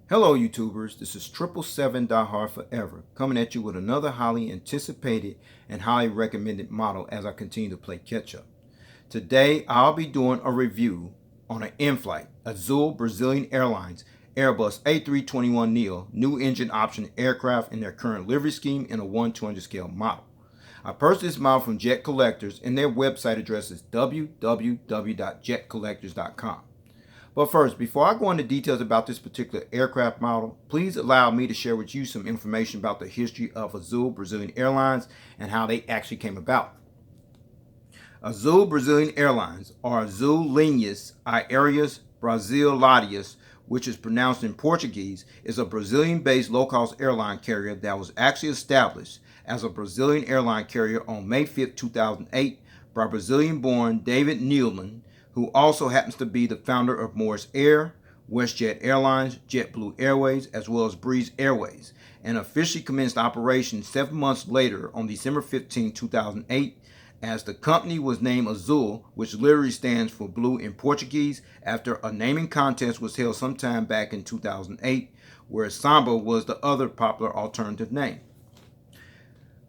Hello YouTubers, this is 777 Die Hard Forever coming at you with another highly anticipated and highly recommended model as I continue to play catch up. Today I'll be doing a review on an Inflight, Azul Brazilian Airlines Airbus A321NEO new engine option aircraft in their current livery scheme in a 1/200 scale model. I purchased this model from Jet Collectors and their website address is www.jetcollectors.com. But first, before I go into details about this particular aircraft model, please allow me to share with you some information about the history of Azul Brazilian Airlines and how they actually came about. Azul Brazilian Airlines, or Azul Linhas Aéreas Brasileiras, which is pronounced in Portuguese, is a Brazilian-based low-cost airline carrier that was actually established as a Brazilian airline carrier on May 5, 2008 by Brazilian-born David Neeleman, who also happens to be the founder of Morris Air, WestJet Airlines, JetBlue Airways, as well as Breeze Airways, and officially commenced operations 7 months later on December 15, 2008, as the company was named Azul, which literally stands for blue in Portuguese, after a naming contest was held sometime back in 2008, where Samba was the other popular alternative name.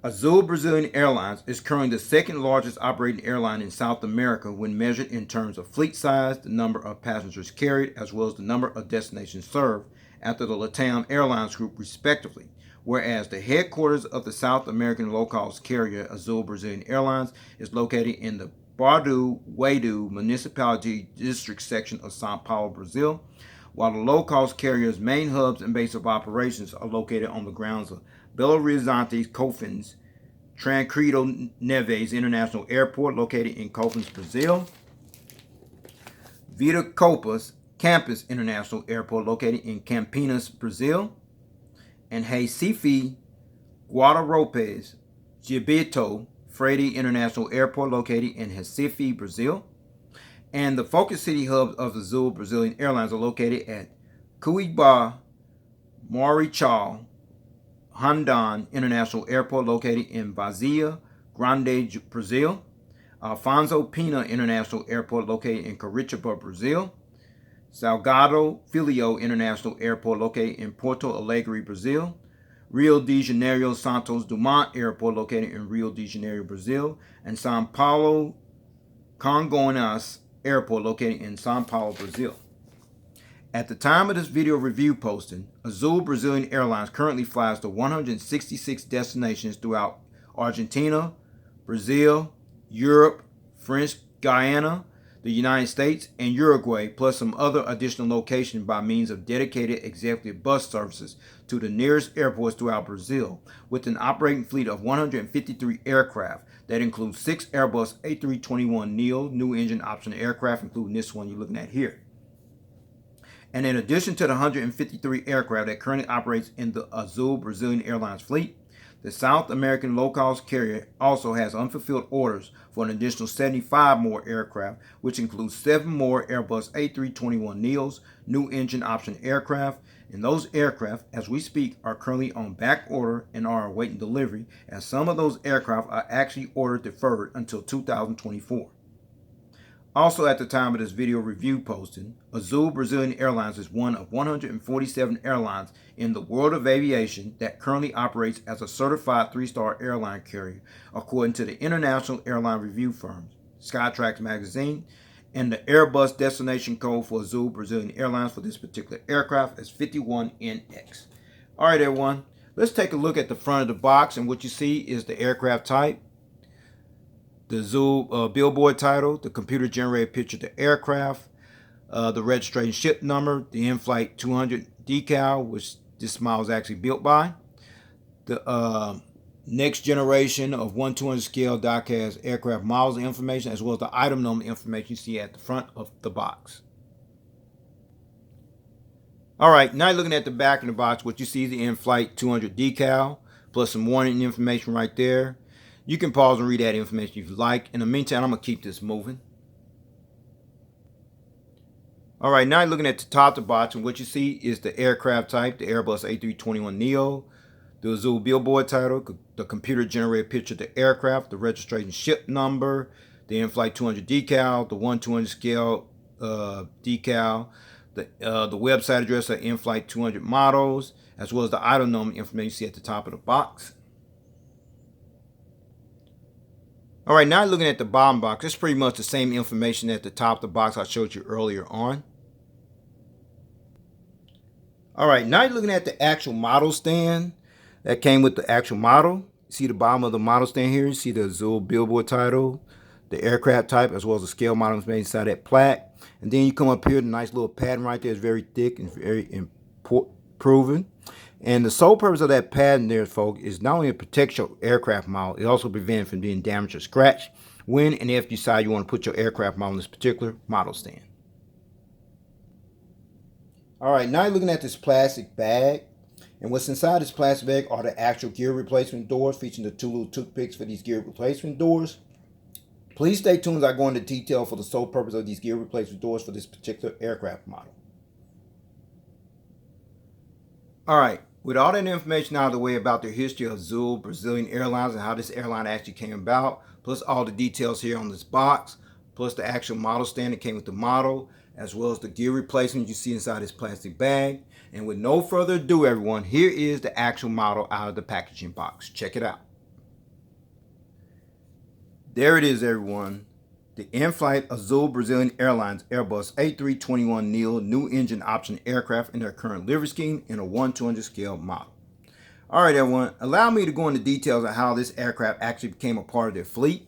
Azul Brazilian Airlines is currently the second largest operating airline in South America when measured in terms of fleet size, the number of passengers carried, as well as the number of destinations served, after the LATAM Airlines Group respectively, whereas the headquarters of the South American low-cost carrier Azul Brazilian Airlines is located in the Bodied municipality district section of Sao Paulo, Brazil, while the low-cost carrier's main hubs and base of operations are located on the grounds of Belo Horizonte, Cofins, Tancredo Neves International Airport located in Cofins, Brazil, Viracopos Campus International Airport located in Campinas, Brazil, and Recife, Guarulhos, Gilberto Freire International Airport located in Recife, Brazil. And the focus city hubs of the Azul Brazilian Airlines are located at Cuiabá, Marechal Rondon International Airport located in Vazia Grande, Brazil, Alfonso Pena International Airport located in Curitiba, Brazil, Salgado Filho International Airport located in Porto Alegre, Brazil, Rio de Janeiro-Santos Dumont Airport located in Rio de Janeiro, Brazil, and São Paulo Congonhas Airport located in São Paulo, Brazil. At the time of this video review posting, Azul Brazilian Airlines currently flies to 166 destinations throughout Argentina, Brazil, Europe, French Guiana, the United States, and Uruguay, plus some other additional locations by means of dedicated executive bus services to the nearest airports throughout Brazil, with an operating fleet of 153 aircraft that includes 6 Airbus A321NEO new engine option aircraft, including this one you're looking at here. And in addition to the 153 aircraft that currently operates in the Azul Brazilian Airlines fleet, the South American low-cost carrier also has unfulfilled orders for an additional 75 more aircraft, which includes 7 more Airbus A321neos new engine option aircraft. And those aircraft, as we speak, are currently on back order and are awaiting delivery, as some of those aircraft are actually ordered deferred until 2024. Also, at the time of this video review posting, Azul Brazilian Airlines is one of 147 airlines in the world of aviation that currently operates as a certified 3-star airline carrier, according to the international airline review firm Skytrax magazine, and the Airbus destination code for Azul Brazilian Airlines for this particular aircraft is 51NX. All right, everyone, let's take a look at the front of the box, and what you see is the aircraft type, the Azul billboard title, the computer-generated picture of the aircraft, the registration ship number, the Inflight 200 decal, which this model is actually built by, the next generation of 1/200 scale diecast aircraft models information, as well as the item number information you see at the front of the box. All right, now looking at the back of the box, what you see is the Inflight 200 decal, plus some warning information right there. You can pause and read that information if you like. In the meantime, I'm going to keep this moving. All right, now looking at the top of the box, and what you see is the aircraft type, the Airbus A321neo, the Azul billboard title, the computer-generated picture of the aircraft, the registration ship number, the Inflight 200 decal, the 1/200 scale decal, the website address of Inflight 200 models, as well as the item number information you see at the top of the box. All right, now looking at the bottom box, it's pretty much the same information at the top of the box I showed you earlier on. All right, now you're looking at the actual model stand that came with the actual model. You see the bottom of the model stand here. You see the Azul billboard title, the aircraft type, as well as the scale model information inside that plaque. And then you come up here, the nice little pattern right there is very thick and very proven. And the sole purpose of that pattern there, folks, is not only to protect your aircraft model, it also prevents from being damaged or scratched when and if you decide you want to put your aircraft model in this particular model stand. All right, now you're looking at this plastic bag. And what's inside this plastic bag are the actual gear replacement doors, featuring the 2 little toothpicks for these gear replacement doors. Please stay tuned as I go into detail for the sole purpose of these gear replacement doors for this particular aircraft model. All right, with all that information out of the way about the history of Azul Brazilian Airlines and how this airline actually came about, plus all the details here on this box, plus the actual model stand that came with the model, as well as the gear replacement you see inside this plastic bag. And with no further ado, everyone, here is the actual model out of the packaging box. Check it out. There it is, everyone. The Inflight Azul Brazilian Airlines Airbus A321NEO new engine option aircraft in their current livery scheme in a 1/200 scale model. All right, everyone, allow me to go into details on how this aircraft actually became a part of their fleet.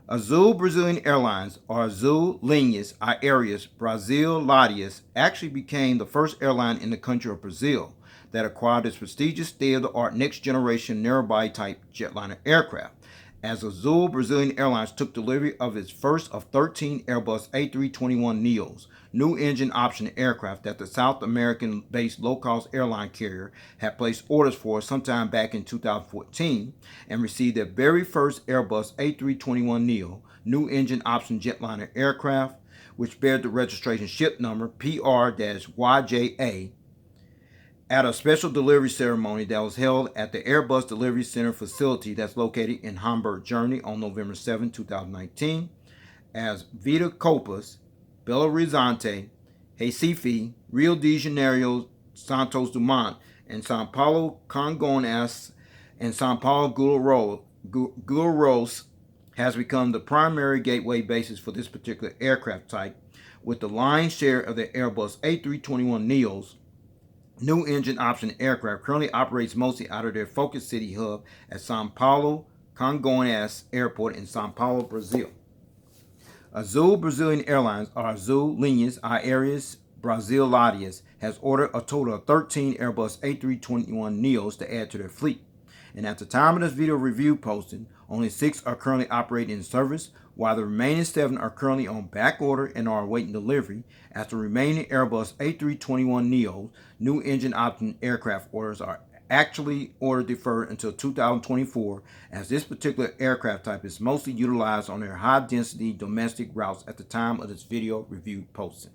Azul Brazilian Airlines, or Azul Linhas Aéreas Brasileiras, actually became the first airline in the country of Brazil that acquired this prestigious state-of-the-art next-generation narrow-body type jetliner aircraft, as Azul Brazilian Airlines took delivery of its first of 13 Airbus A321neos, new engine option aircraft that the South American-based low-cost airline carrier had placed orders for sometime back in 2014, and received their very first Airbus A321neo, new engine option jetliner aircraft, which bears the registration ship number PR-YJA, at a special delivery ceremony that was held at the Airbus Delivery Center facility that's located in Hamburg, Germany on November 7, 2019, as Viracopos, Belo Horizonte, Recife, Rio de Janeiro, Santos Dumont, and São Paulo, Congonhas, and São Paulo, Guarulhos has become the primary gateway basis for this particular aircraft type, with the lion's share of the Airbus A321neos new engine option aircraft currently operates mostly out of their Focus City hub at São Paulo, Congonhas Airport in São Paulo, Brazil. Azul Brazilian Airlines, or Azul Linhas Aéreas Brasileiras, has ordered a total of 13 Airbus A321neos to add to their fleet. And at the time of this video review posting, only 6 are currently operating in service, while the remaining 7 are currently on back order and are awaiting delivery, as the remaining Airbus A321neo new engine option aircraft orders are actually order deferred until 2024, as this particular aircraft type is mostly utilized on their high-density domestic routes at the time of this video review posting.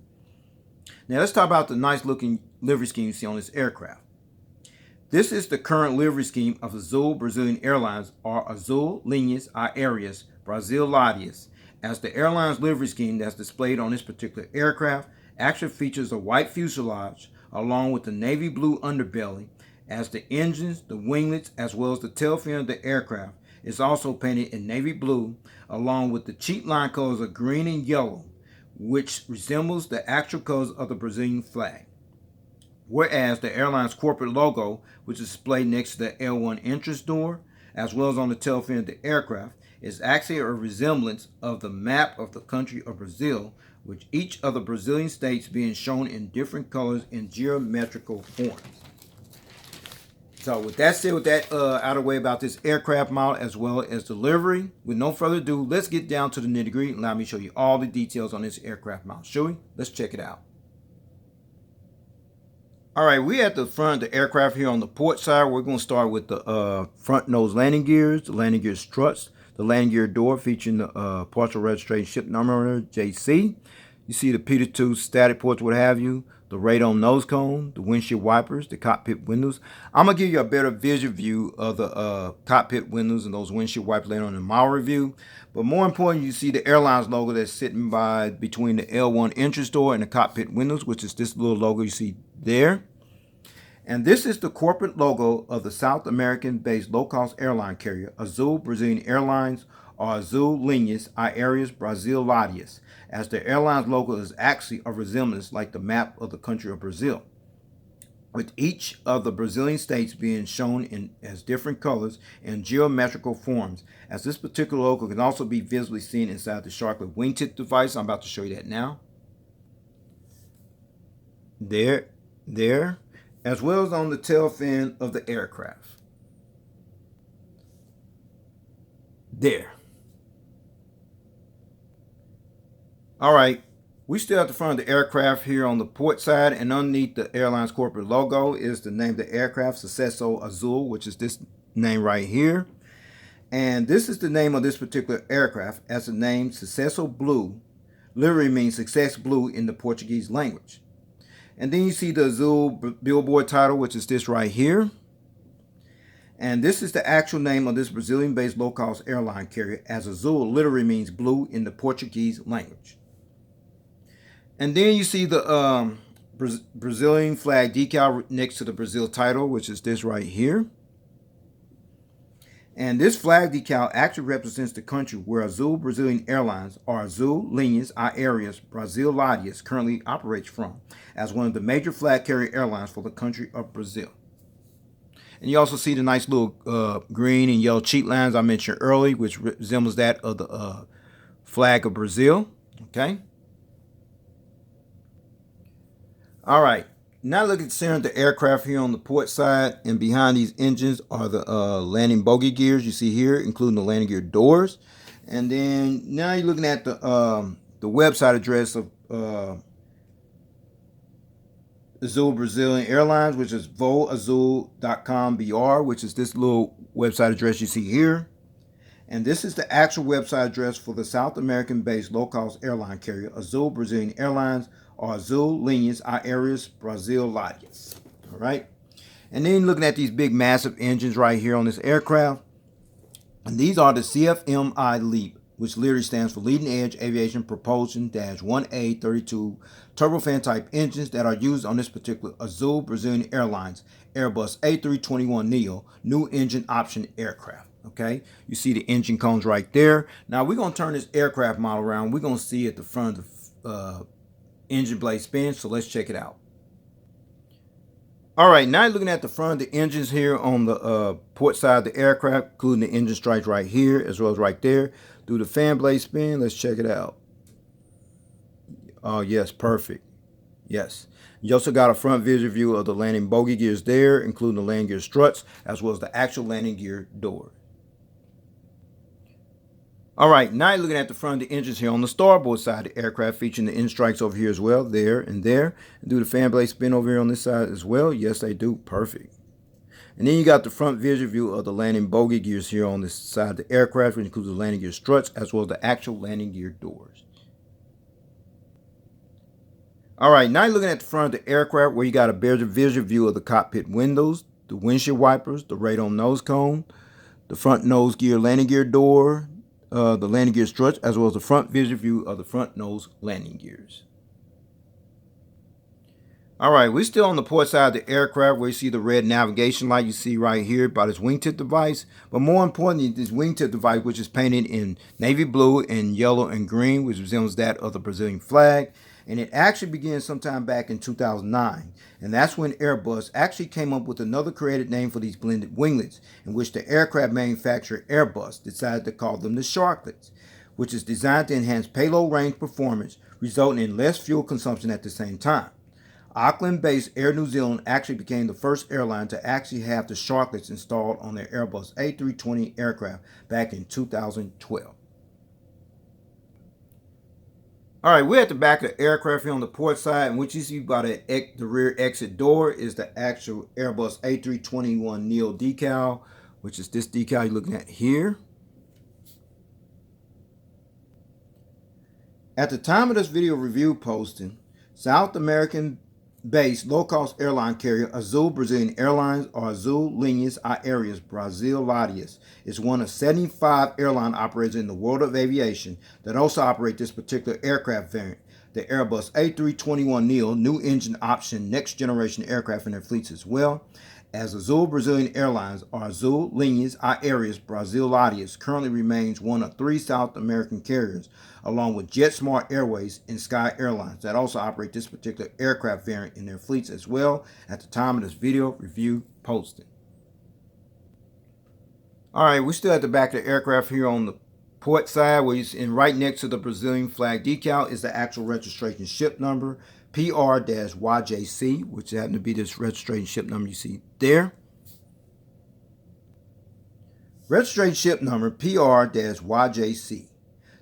Now let's talk about the nice-looking livery scheme you see on this aircraft. This is the current livery scheme of Azul Brazilian Airlines, or Azul Linhas Aéreas Brasileiras, as the airline's livery scheme that's displayed on this particular aircraft actually features a white fuselage along with the navy blue underbelly, as the engines, the winglets, as well as the tail fin of the aircraft is also painted in navy blue, along with the cheat line colors of green and yellow, which resembles the actual colors of the Brazilian flag. Whereas the airline's corporate logo, which is displayed next to the L1 entrance door, as well as on the tail fin of the aircraft, is actually a resemblance of the map of the country of Brazil, with each of the Brazilian states being shown in different colors in geometrical forms. So with that said, with that out of the way about this aircraft model as well as delivery, with no further ado, let's get down to the nitty-gritty and allow me to show you all the details on this aircraft model. Shall we? Let's check it out. All right, we're at the front of the aircraft here on the port side. We're going to start with the front nose landing gears, the landing gear struts, the landing gear door featuring the partial registration ship number JC. You see the P2 static ports, what have you, the radome nose cone, the windshield wipers, the cockpit windows. I'm going to give you a better visual view of the cockpit windows and those windshield wipers later on in my review. But more important, you see the Airlines logo that's sitting between the L1 entrance door and the cockpit windows, which is this little logo you see there. And this is the corporate logo of the South American-based low-cost airline carrier, Azul Brazilian Airlines, or Azul Linhas Aéreas Brasileiras, as the airline's logo is actually a resemblance like the map of the country of Brazil, with each of the Brazilian states being shown as different colors and geometrical forms, as this particular logo can also be visibly seen inside the Sharklet wingtip device. I'm about to show you that now. There, as well as on the tail fin of the aircraft. There. All right, we still at the front of the aircraft here on the port side, and underneath the airline's corporate logo is the name of the aircraft, Sucesso Azul, which is this name right here. And this is the name of this particular aircraft, as the name Sucesso Blue literally means success blue in the Portuguese language. And then you see the Azul billboard title, which is this right here. And this is the actual name of this Brazilian-based low-cost airline carrier, as Azul literally means blue in the Portuguese language. And then you see the Brazilian flag decal next to the Brazil title, which is this right here. And this flag decal actually represents the country where Azul Brazilian Airlines, or Azul Linhas Aéreas Brasileiras, currently operates from, as one of the major flag carrier airlines for the country of Brazil. And you also see the nice little green and yellow cheat lines I mentioned earlier, which resembles that of the flag of Brazil. Okay. All right. Now look at the center of the aircraft here on the port side, and behind these engines are the landing bogey gears you see here, including the landing gear doors. And then now you're looking at the website address of Azul Brazilian Airlines, which is voazul.com.br, which is this little website address you see here. And this is the actual website address for the South American-based low-cost airline carrier, Azul Brazilian Airlines, or Azul Linhas Aéreas Brasileiras. All right. And then looking at these big, massive engines right here on this aircraft. And these are the CFMI LEAP, which literally stands for Leading Edge Aviation Propulsion -1A32 turbofan type engines that are used on this particular Azul Brazilian Airlines Airbus A321NEO new engine option aircraft. Okay, you see the engine cones right there. Now we're going to turn this aircraft model around. We're going to see at the front of the engine blade spin, so let's check it out. All right, now you're looking at the front of the engines here on the port side of the aircraft, including the engine stripes right here as well as right there. Do the fan blade spin, let's check it out. Oh yes, perfect. Yes. You also got a front visual view of the landing bogey gears there, including the landing gear struts as well as the actual landing gear door. All right, now you're looking at the front of the engines here on the starboard side of the aircraft, featuring the end strikes over here as well, there and there. And do the fan blade spin over here on this side as well. Yes, they do. Perfect. And then you got the front visual view of the landing bogey gears here on this side of the aircraft, which includes the landing gear struts as well as the actual landing gear doors. All right, now you're looking at the front of the aircraft, where you got a better visual view of the cockpit windows, the windshield wipers, the radome nose cone, the front nose gear landing gear door, the landing gear struts, as well as the front visual view of the front nose landing gears. All right, we're still on the port side of the aircraft, where you see the red navigation light you see right here by this wingtip device. But more importantly, this wingtip device, which is painted in navy blue and yellow and green, which resembles that of the Brazilian flag. And it actually began sometime back in 2009. And that's when Airbus actually came up with another creative name for these blended winglets, in which the aircraft manufacturer Airbus decided to call them the Sharklets, which is designed to enhance payload range performance, resulting in less fuel consumption at the same time. Auckland-based Air New Zealand actually became the first airline to actually have the Sharklets installed on their Airbus A320 aircraft back in 2012. All right, we're at the back of the aircraft here on the port side, and what you see by the rear exit door is the actual Airbus A321NEO decal, which is this decal you're looking at here. At the time of this video review posting, South American-based low-cost airline carrier Azul Brazilian Airlines, or Azul Linhas Aéreas Brasileiras, is one of 75 airline operators in the world of aviation that also operate this particular aircraft variant, the Airbus A321NEO new engine option next generation aircraft in their fleets as well. As Azul Brazilian Airlines, or Azul Linhas Aéreas Brasileiras, currently remains one of 3 South American carriers, along with JetSmart Airways and Sky Airlines, that also operate this particular aircraft variant in their fleets as well at the time of this video review posting. Alright, we're still at the back of the aircraft here on the port side, and right next to the Brazilian flag decal is the actual registration ship number, PR-YJC, which happens to be this registration ship number you see there. Registration ship number PR-YJC.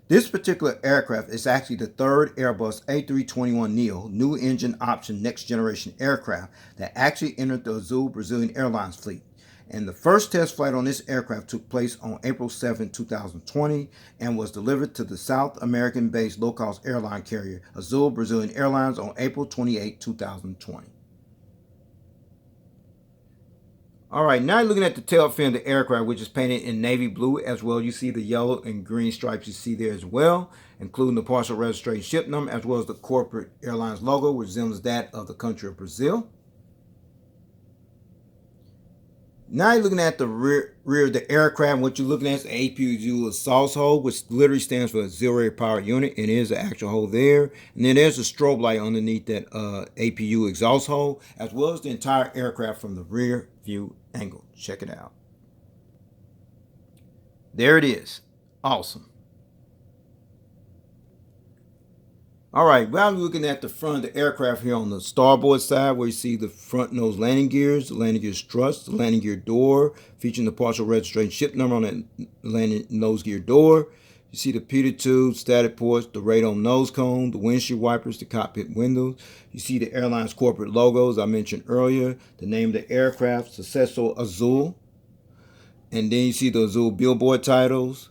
This particular aircraft is actually the third Airbus A321NEO new engine option next generation aircraft that actually entered the Azul Brazilian Airlines fleet. And the first test flight on this aircraft took place on April 7, 2020 and was delivered to the South American-based low-cost airline carrier Azul Brazilian Airlines on April 28, 2020. Alright, now you're looking at the tail fin of the aircraft, which is painted in navy blue as well. You see the yellow and green stripes you see there as well, including the partial registration ship number as well as the corporate airlines logo, which resembles that of the country of Brazil. Now you're looking at the rear of the aircraft. What you're looking at is the APU exhaust hole, which literally stands for auxiliary power unit, and there's the actual hole there. And then there's a strobe light underneath that APU exhaust hole, as well as the entire aircraft from the rear view angle. Check it out. There it is. Awesome. All right, well, I'm looking at the front of the aircraft here on the starboard side, where you see the front nose landing gears, the landing gear struts, the landing gear door, featuring the partial registration ship number on that landing nose gear door. You see the pitot tube, static ports, the radome nose cone, the windshield wipers, the cockpit windows. You see the airline's corporate logos I mentioned earlier, the name of the aircraft, Sucesso Azul. And then you see the Azul billboard titles,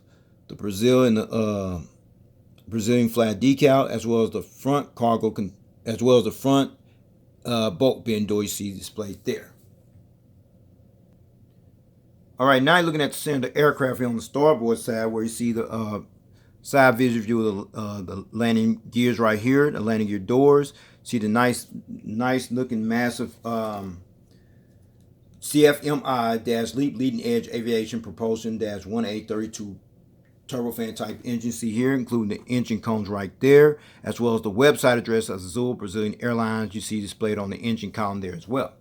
the Brazil and the Brazilian flag decal, as well as the front cargo, as well as the front bulk bin door you see displayed there. All right, now you're looking at the center of the aircraft here on the starboard side, where you see the side vision view of the landing gears right here, the landing gear doors. See the nice looking massive CFMI-LEAP leading edge aviation propulsion -1A32 turbofan type engine. See here, including the engine cones right there, as well as the website address of Azul Brazilian Airlines you see displayed on the engine column there as well.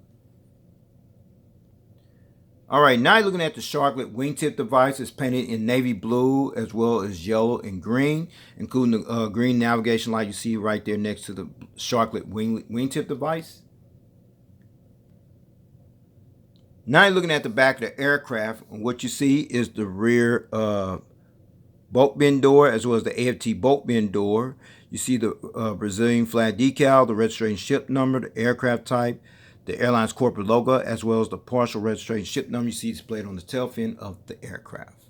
Alright, now you're looking at the Sharklet wingtip device. It's painted in navy blue as well as yellow and green, including the green navigation light you see right there next to the Sharklet wingtip device. Now you're looking at the back of the aircraft, and what you see is the rear bulk bin door as well as the AFT bulk bin door. You see the Brazilian flag decal, the registration ship number, the aircraft type, the airline's corporate logo, as well as the partial registration ship number you see displayed on the tail fin of the aircraft.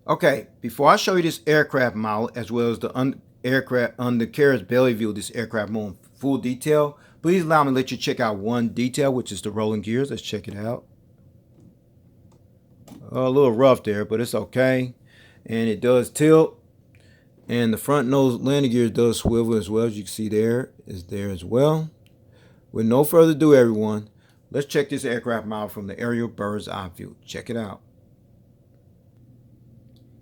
Okay, before I show you this aircraft model as well as the carrier's belly view of this aircraft model in full detail, please allow me to let you check out one detail, which is the rolling gears. Let's check it out. A little rough there, but it's okay. And it does tilt. And the front nose landing gear does swivel as well, as you can see there is there as well. With no further ado, everyone, let's check this aircraft model from the aerial bird's eye view. Check it out.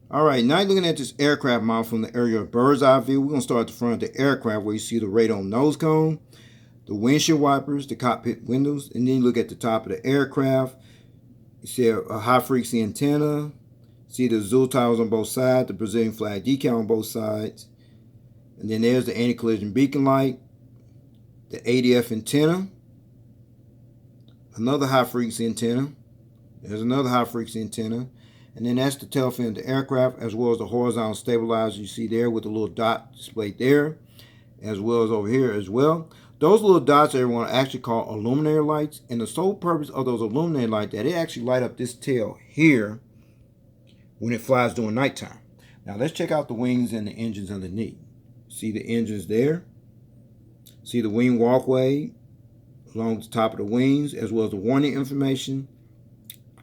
Alright, now you're looking at this aircraft model from the aerial bird's eye view. We're going to start at the front of the aircraft, where you see the radome nose cone, the windshield wipers, the cockpit windows, and then you look at the top of the aircraft. You see a high frequency antenna. See the Azul towers on both sides, the Brazilian flag decal on both sides. And then there's the anti-collision beacon light, the ADF antenna, another high frequency antenna. There's another high frequency antenna. And then that's the tail fin of the aircraft, as well as the horizontal stabilizer you see there with the little dot displayed there, as well as over here as well. Those little dots, everyone, are actually called illuminator lights, and the sole purpose of those illuminator lights that it actually light up this tail here when it flies during nighttime. Now let's check out the wings and the engines underneath. See the engines there. See the wing walkway along the top of the wings, as well as the warning information,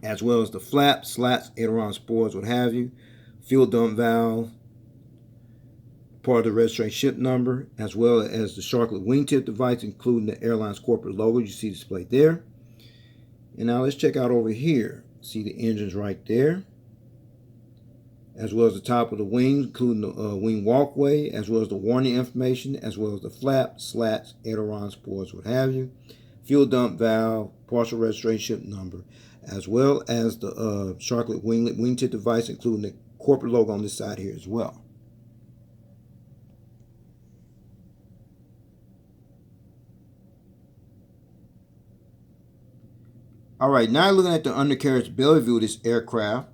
as well as the flaps, slats, aileron spoilers, what have you. Fuel dump valve, part of the registration ship number, as well as the Sharklet wingtip device, including the airline's corporate logo you see displayed there. And now let's check out over here. See the engines right there, as well as the top of the wings, including the wing walkway, as well as the warning information, as well as the flaps, slats, aileron spoilers, what have you. Fuel dump valve, partial registration ship number, as well as the Sharklet wingtip device, including the corporate logo on this side here as well. All right, now looking at the undercarriage belly view of this aircraft,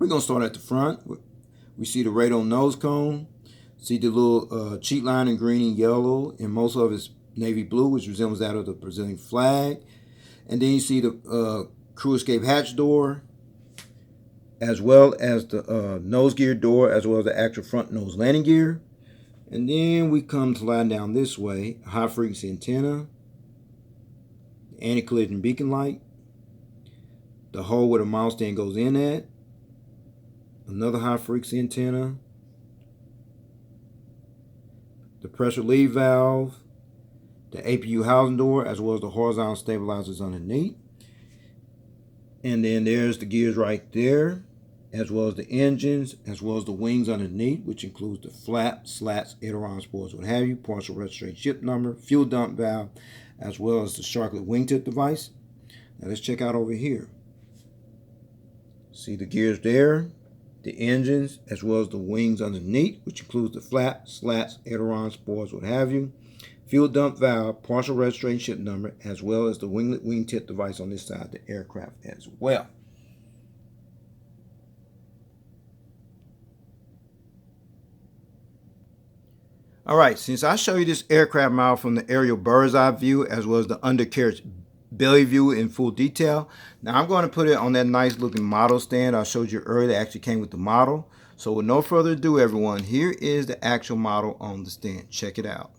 we're going to start at the front. We see the radar nose cone, see the little cheat line in green and yellow, and most of it's navy blue, which resembles that of the Brazilian flag. And then you see the crew escape hatch door, as well as the nose gear door, as well as the actual front nose landing gear. And then we come to line down this way, a high frequency antenna, anti-collision beacon light, the hole where the mount stand goes in at, another high frequency antenna, the pressure relief valve, the APU housing door, as well as the horizontal stabilizers underneath. And then there's the gears right there, as well as the engines, as well as the wings underneath, which includes the flaps, slats, aileron spoilers, what have you, partial registration ship number, fuel dump valve, as well as the Sharklet wingtip device. Now let's check out over here. See the gears there, the engines, as well as the wings underneath, which includes the flaps, slats, aileron spoilers, what have you. Fuel dump valve, partial registration ship number, as well as the wingtip device on this side of the aircraft as well. All right, since I show you this aircraft model from the aerial bird's eye view, as well as the undercarriage belly view in full detail, now I'm going to put it on that nice looking model stand I showed you earlier that actually came with the model. So with no further ado, everyone, here is the actual model on the stand. Check it out.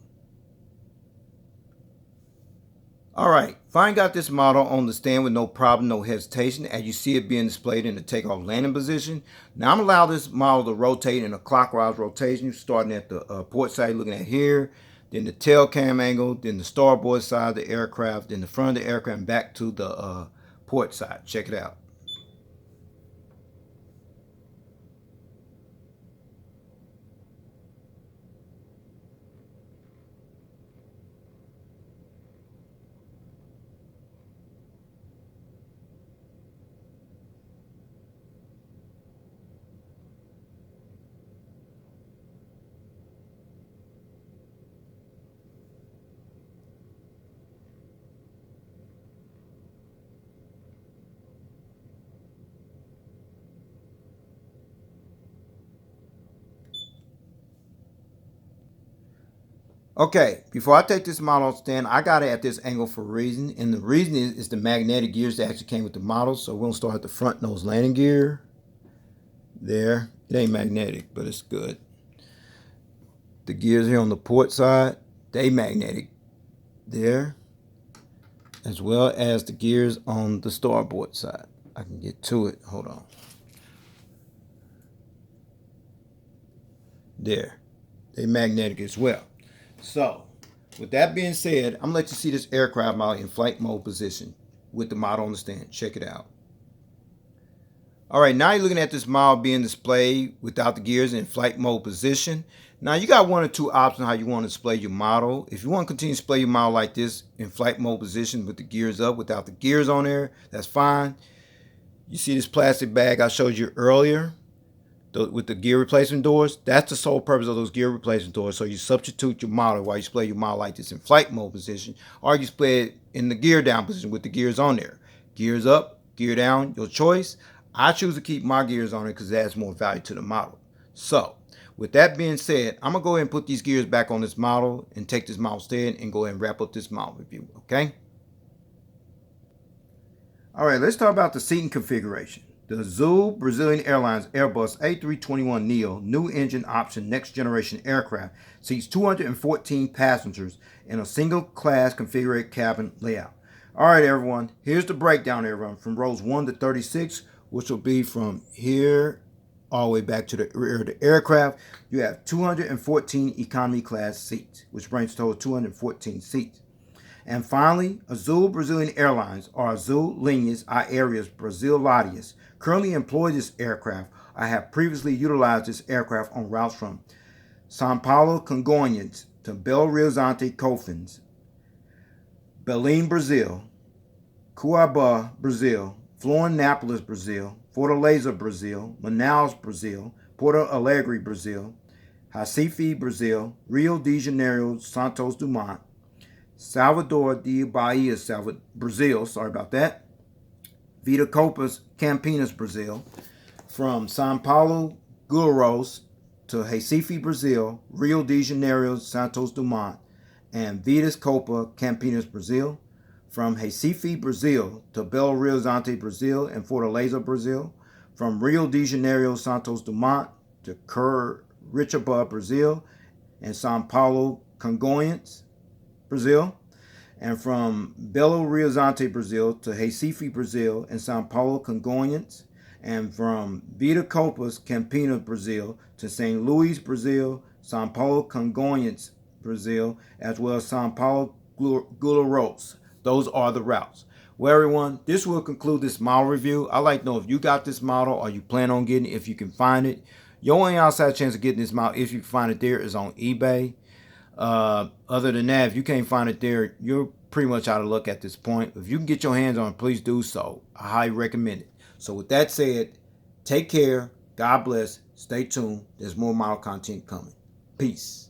All right, finally got this model on the stand with no problem, no hesitation, as you see it being displayed in the takeoff landing position. Now I'm allowed this model to rotate in a clockwise rotation, starting at the port side looking at here, then the tail cam angle, then the starboard side of the aircraft, then the front of the aircraft, and back to the port side. Check it out. Okay, before I take this model off stand, I got it at this angle for a reason. And the reason is the magnetic gears that actually came with the model. So we're going to start at the front nose landing gear. There. It ain't magnetic, but it's good. The gears here on the port side, they magnetic. There. As well as the gears on the starboard side. I can get to it. Hold on. There. They magnetic as well. So, with that being said, I'm going to let you see this aircraft model in flight mode position with the model on the stand. Check it out. All right, now you're looking at this model being displayed without the gears in flight mode position. Now you got one or two options how you want to display your model. If you want to continue to display your model like this in flight mode position with the gears up, without the gears on there, that's fine. You see this plastic bag I showed you earlier with the gear replacement doors? That's the sole purpose of those gear replacement doors. So you substitute your model while you display your model like this in flight mode position, or you display it in the gear down position with the gears on there. Gears up, gear down, your choice. I choose to keep my gears on it because it adds more value to the model. So, with that being said, I'm going to go ahead and put these gears back on this model and take this model stand and go ahead and wrap up this model review, okay? All right, let's talk about the seating configuration. The Azul Brazilian Airlines Airbus A321NEO new engine option next generation aircraft seats 214 passengers in a single class configured cabin layout. All right, everyone, here's the breakdown, everyone, from rows 1 to 36, which will be from here all the way back to the rear of the aircraft. You have 214 economy class seats, which brings total 214 seats. And finally, Azul Brazilian Airlines, or Azul Linhas Aéreas Brasileiras, currently employ this aircraft. I have previously utilized this aircraft on routes from São Paulo, Congonhas to Belo Horizonte, Confins, Belém, Brazil, Cuiabá, Brazil, Florianópolis, Brazil, Fortaleza, Brazil, Manaus, Brazil, Porto Alegre, Brazil, Recife, Brazil, Rio de Janeiro, Santos Dumont, Salvador de Bahia, Brazil, sorry about that, Viracopos, Campinas, Brazil, from São Paulo, Guarulhos to Recife, Brazil, Rio de Janeiro, Santos Dumont, and Viracopos, Campinas, Brazil, from Recife, Brazil to Belo Horizonte, Brazil, and Fortaleza, Brazil, from Rio de Janeiro, Santos Dumont to Curitiba, Brazil, and São Paulo, Congonhas, Brazil, and from Belo Horizonte, Brazil to Recife, Brazil, and São Paulo, Congonhas, and from Viracopos, Campinas, Brazil to St. Louis, Brazil, São Paulo, Congonhas, Brazil, as well as São Paulo, Guarulhos. Those are the routes. Well, everyone, this will conclude this model review. I'd like to know if you got this model or you plan on getting it, if you can find it. Your only outside chance of getting this model, if you can find it there, is on eBay. Other than that, if you can't find it there, you're pretty much out of luck at this point. If you can get your hands on it, please do so. I highly recommend it. So with that said, take care. God bless. Stay tuned. There's more model content coming. Peace.